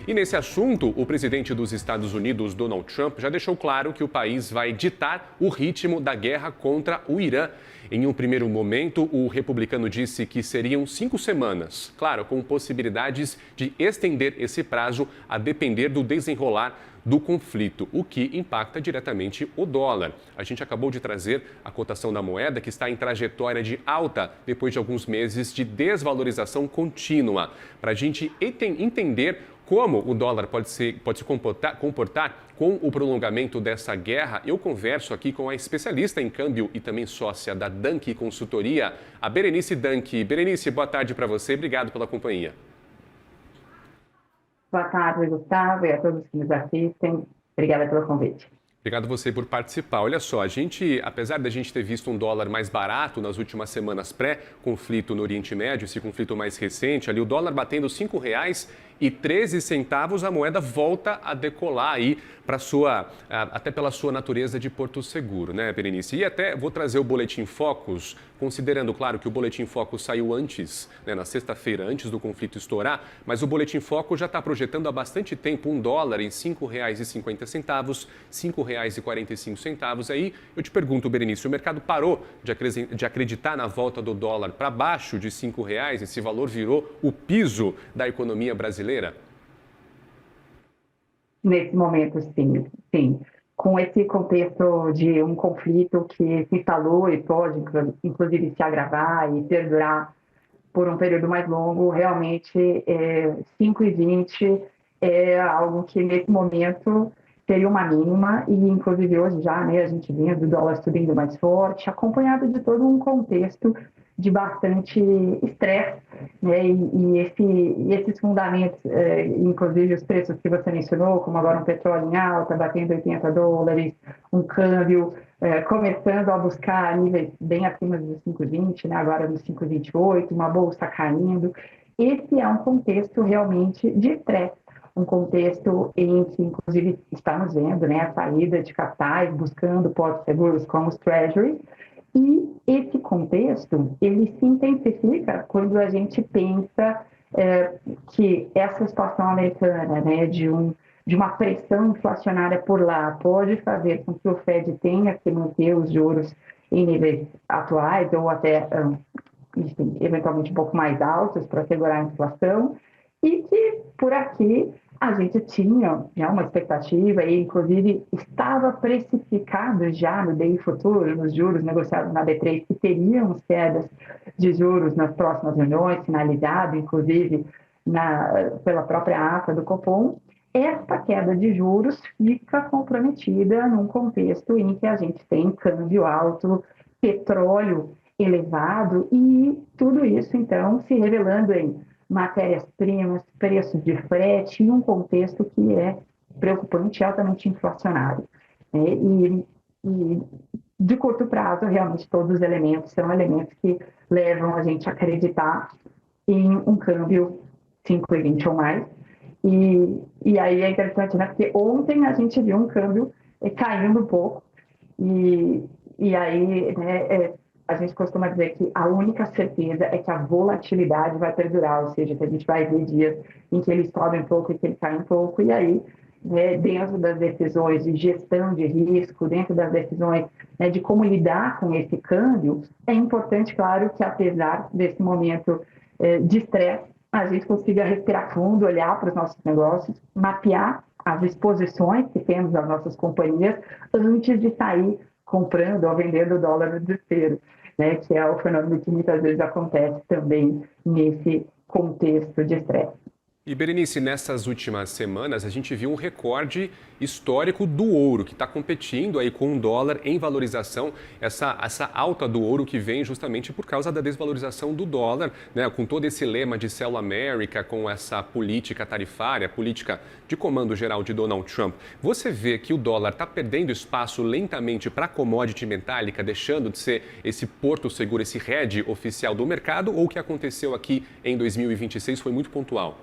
E nesse assunto, o presidente dos Estados Unidos, Donald Trump, já deixou claro que o país vai ditar o ritmo da guerra contra o Irã. Em um primeiro momento, o republicano disse que seriam 5 semanas, claro, com possibilidades de estender esse prazo a depender do desenrolar do conflito, o que impacta diretamente o dólar. A gente acabou de trazer a cotação da moeda, que está em trajetória de alta depois de alguns meses de desvalorização contínua. Para a gente entender como o dólar pode se comportar com o prolongamento dessa guerra, eu converso aqui com a especialista em câmbio e também sócia da Danke Consultoria, a Berenice Danke. Berenice, boa tarde para você, obrigado pela companhia. Boa tarde, Gustavo, e a todos que nos assistem. Obrigada pelo convite. Obrigado você por participar. Olha só, apesar da gente ter visto um dólar mais barato nas últimas semanas pré-conflito no Oriente Médio, esse conflito mais recente, ali o dólar batendo R$ 5,13, a moeda volta a decolar aí para até pela sua natureza de porto seguro, né, Berenice? E até vou trazer o Boletim Focus, considerando, claro, que o Boletim Focus saiu antes, né, na sexta-feira, antes do conflito estourar, mas o Boletim Focus já está projetando há bastante tempo um dólar em R$ 5,50, R$ 5,45. Aí eu te pergunto, Berenice, o mercado parou de acreditar na volta do dólar para baixo de R$ 5,00? Esse valor virou o piso da economia brasileira? Nesse momento, sim, sim. Com esse contexto de um conflito que se instalou e pode, inclusive, se agravar e perdurar por um período mais longo, realmente 5,20 é algo que, nesse momento, seria uma mínima e, inclusive, hoje já, né, a gente vendo o dólar subindo mais forte, acompanhado de todo um contexto de bastante estresse, né, e esses fundamentos, inclusive os preços que você mencionou, como agora um petróleo em alta, batendo $80, um câmbio começando a buscar níveis bem acima dos 5,20, né, agora dos 5,28, uma bolsa caindo. Esse é um contexto realmente de estresse, um contexto em que, inclusive, estamos vendo, né, a saída de capitais buscando portos seguros como os Treasuries. E esse contexto, ele se intensifica quando a gente pensa que essa situação americana, né, de uma pressão inflacionária por lá, pode fazer com que o Fed tenha que manter os juros em níveis atuais ou até, enfim, eventualmente um pouco mais altos para segurar a inflação, e que por aqui a gente tinha já uma expectativa e, inclusive, estava precificado já no DI futuro, nos juros negociados na B3, que teriam quedas de juros nas próximas reuniões, finalizado, inclusive, pela própria ata do Copom. Esta queda de juros fica comprometida num contexto em que a gente tem câmbio alto, petróleo elevado e tudo isso, então, se revelando em matérias-primas, preços de frete e um contexto que é preocupante e altamente inflacionário. E de curto prazo, realmente, todos os elementos são elementos que levam a gente a acreditar em um câmbio 5,20 ou mais. E aí é interessante, né? Porque ontem a gente viu um câmbio caindo um pouco e aí, né, a gente costuma dizer que a única certeza é que a volatilidade vai perdurar, ou seja, que a gente vai ver dias em que ele sobe um pouco e que ele cai um pouco, e aí, né, dentro das decisões de gestão de risco, dentro das decisões, né, de como lidar com esse câmbio, é importante, claro, que apesar desse momento de estresse, a gente consiga respirar fundo, olhar para os nossos negócios, mapear as exposições que temos nas nossas companhias antes de sair comprando ou vendendo dólar no desespero, né, que é o fenômeno que muitas vezes acontece também nesse contexto de estresse. E, Berenice, nessas últimas semanas, a gente viu um recorde histórico do ouro, que está competindo aí com o dólar em valorização, essa alta do ouro que vem justamente por causa da desvalorização do dólar, né? Com todo esse lema de Sell America, com essa política tarifária, política de comando geral de Donald Trump. Você vê que o dólar está perdendo espaço lentamente para a commodity metálica, deixando de ser esse porto seguro, esse hedge oficial do mercado, ou o que aconteceu aqui em 2026 foi muito pontual?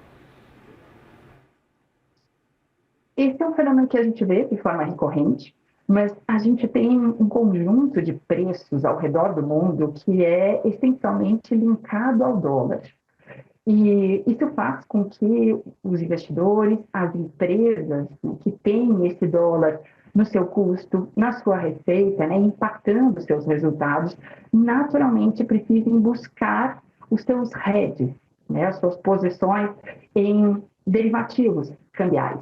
Esse é um fenômeno que a gente vê de forma recorrente, mas a gente tem um conjunto de preços ao redor do mundo que é essencialmente linkado ao dólar. E isso faz com que os investidores, as empresas, né, que têm esse dólar no seu custo, na sua receita, né, impactando os seus resultados, naturalmente precisem buscar os seus hedges, né, as suas posições em derivativos cambiais.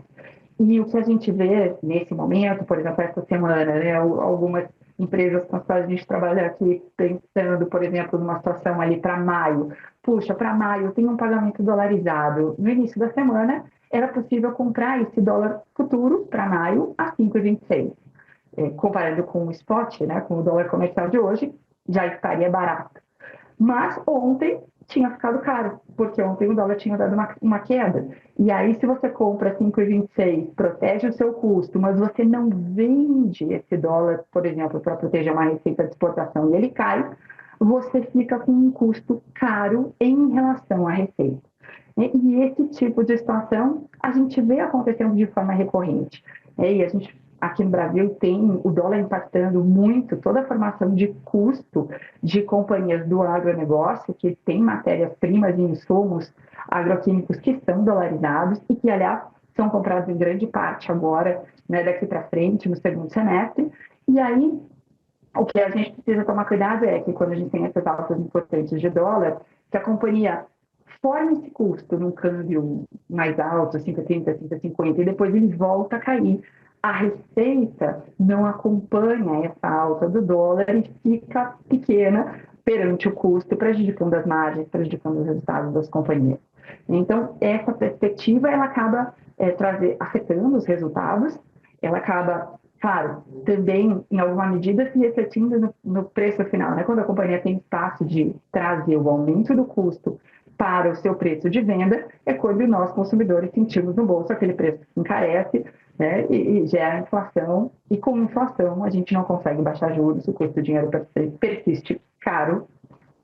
E o que a gente vê nesse momento, por exemplo, essa semana, né, algumas empresas com as quais a gente trabalha aqui, pensando, por exemplo, numa situação ali para maio. Puxa, para maio tem um pagamento dolarizado. No início da semana, era possível comprar esse dólar futuro para maio a 5,26. Comparando com o spot, né, com o dólar comercial de hoje, já estaria barato. Mas ontem tinha ficado caro, porque ontem o dólar tinha dado uma queda. E aí, se você compra 5,26, protege o seu custo, mas você não vende esse dólar, por exemplo, para proteger uma receita de exportação e ele cai, você fica com um custo caro em relação à receita. E esse tipo de situação a gente vê acontecendo de forma recorrente. E a gente, aqui no Brasil, tem o dólar impactando muito toda a formação de custo de companhias do agronegócio, que tem matérias-primas e insumos agroquímicos que são dolarizados e que, aliás, são comprados em grande parte agora, né, daqui para frente, no segundo semestre. E aí, o que a gente precisa tomar cuidado é que, quando a gente tem essas altas importantes de dólar, que a companhia forma esse custo num câmbio mais alto, 5,30, 5,50, e depois ele volta a cair. A receita não acompanha essa alta do dólar e fica pequena perante o custo, prejudicando as margens, prejudicando os resultados das companhias. Então, essa perspectiva, ela acaba afetando os resultados, ela acaba, claro, também, em alguma medida, se refletindo no preço final, né? Quando a companhia tem espaço de trazer o aumento do custo para o seu preço de venda, é quando nós, consumidores, sentimos no bolso aquele preço que encarece, né, e gera inflação, e com inflação a gente não consegue baixar juros, o custo do dinheiro persiste caro,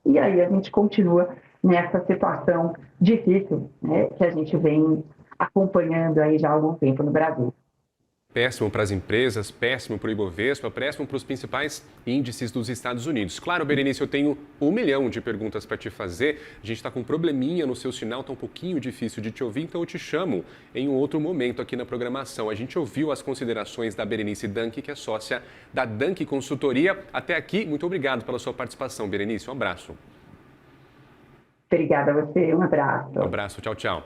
e aí a gente continua nessa situação difícil, né, que a gente vem acompanhando aí já há algum tempo no Brasil. Péssimo para as empresas, péssimo para o Ibovespa, péssimo para os principais índices dos Estados Unidos. Claro, Berenice, eu tenho 1 milhão de perguntas para te fazer. A gente está com um probleminha no seu sinal, está um pouquinho difícil de te ouvir, então eu te chamo em um outro momento aqui na programação. A gente ouviu as considerações da Berenice Danke, que é sócia da Danke Consultoria. Até aqui, muito obrigado pela sua participação, Berenice. Um abraço. Obrigada a você, um abraço. Um abraço, tchau, tchau.